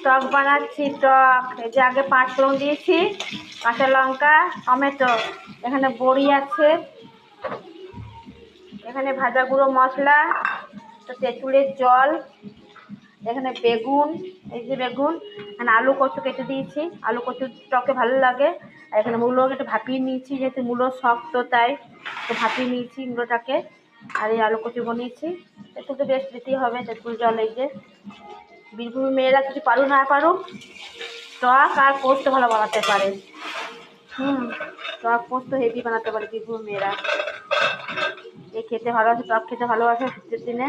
টক বানাচ্ছি। টক এই যে আগে 5 ফোড়ন দিয়েছি, কাঁচা লঙ্কা, টমেটো, এখানে বড়ি আছে, এখানে ভাজা গুঁড়ো মশলা, তেঁতুলের জল, এখানে বেগুন, এই যে বেগুন, এখানে আলু কচু কেটে দিয়েছি, আলু কচু টকে ভালো লাগে। আর এখানে মূলো একটু ভাপিয়ে নিয়েছি, যেহেতু মূলো শক্ত তাই তো ভাপিয়ে নিয়েছি মূলোটাকে। আর এই আলু কচু বানিয়েছি, একটু তো বেশ দিতেই হবে তেঁতুল জল। এই যে বীরভূমের মেয়েরা কিছু পারুক না পারুক, টক আর পোস্ত ভালো বানাতে পারে। টক পোস্ত হেভি বানাতে পারে বীরভূমের মেয়েরা। এই খেতে ভালোবাসে, টক খেতে ভালোবাসে শীতের দিনে,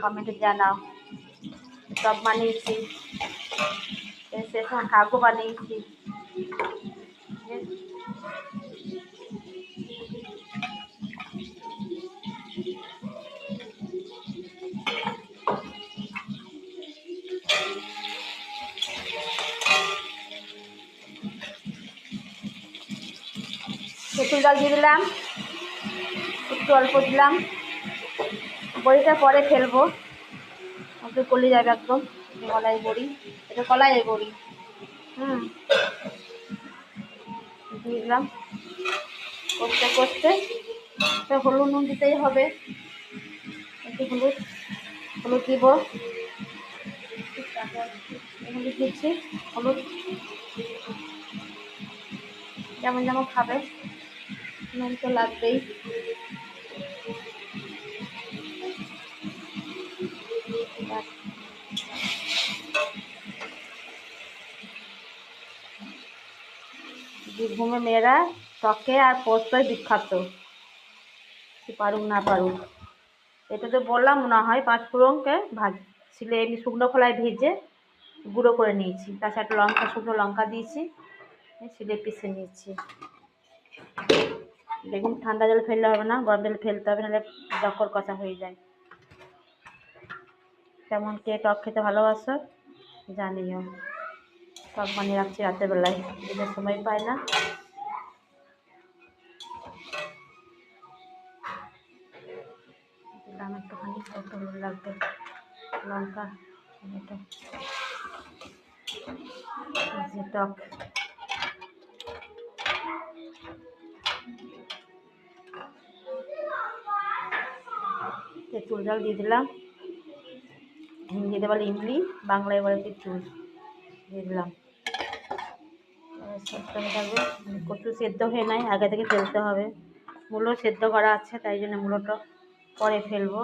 কমেন্টে জানাও। টক বানিয়েছি, সে সময় শাকও বানিয়েছি। তেঁতুল জল দিয়ে দিলাম, একটু অল্প দিলাম, বড়িটা পরে ফেলবো, একটু গলে যাবে একদম। কলাই বড়ি, এটা কলাই বড়ি। দিয়ে দিলাম, কষতে কষতে হলুদ নুন দিতেই হবে, একটু হলুদ হলুদ দিব, হলুদ দিচ্ছি, হলুদ যেমন যেমন খাবে, নুন তো লাগবেই। বীরভূমের মেয়েরা টকে আর পোস্তয় বিখ্যাত, পারুক না পারুক। এটা তো বললাম না হয় 5 ফোড়নকে ছিলে এমনি শুকনো খোলায় ভেজে গুঁড়ো করে নিয়েছি, তার সাথে লঙ্কা, শুকনো লঙ্কা দিয়েছি, ছিলে পিষে নিয়েছি। দেখুন ঠান্ডা জল ফেললে হবে না, গরম জল ফেলতে হবে, নাহলে জকর কষা হয়ে যায়। কেমন কে টক খেতে ভালোবাসো জানিও। টক বানিয়ে রাখছি রাতের বেলায়, দিনের সময় পায় না। দিলাম একটুখানি, কত হলুদ লাগবে, লঙ্কা, টমেটো, টক। তেঁতুল জল দিয়ে দিলাম, হিন্দিতে বলে ইমলি, বাংলায় বলে তেঁতুল, দিয়ে দিলাম। থাকবে, কচু সেদ্ধ হয়ে নাই, আগে থেকে ফেলতে হবে। মূলো সেদ্ধ করা আছে, তাই জন্য মূলোটা পরে ফেলবো।